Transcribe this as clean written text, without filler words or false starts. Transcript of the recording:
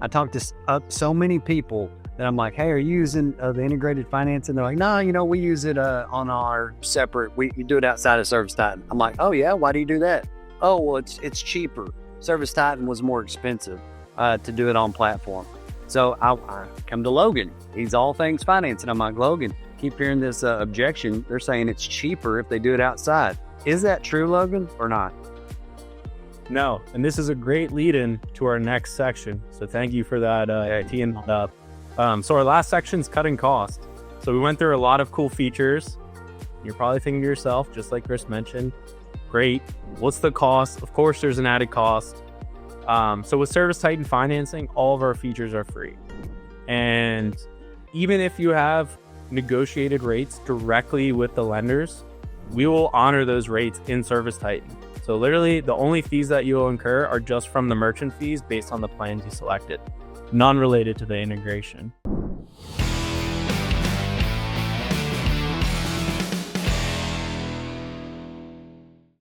I talked to so many people that I'm like, hey, are you using the integrated finance? And they're like, no, we use it on our separate, you do it outside of ServiceTitan. I'm like, oh yeah, why do you do that? Oh, well, it's cheaper. ServiceTitan was more expensive to do it on platform. So I come to Logan. He's all things finance. And I'm like, Logan, keep hearing this objection. They're saying it's cheaper if they do it outside. Is that true, Logan, or not? No, and this is a great lead-in to our next section. So thank you for that, teeing that up. So our last section is cutting cost. So we went through a lot of cool features. You're probably thinking to yourself, just like Chris mentioned, great, what's the cost? Of course, there's an added cost. So with ServiceTitan financing, all of our features are free. And even if you have negotiated rates directly with the lenders, we will honor those rates in ServiceTitan. So literally the only fees that you will incur are just from the merchant fees based on the plans you selected, none related to the integration.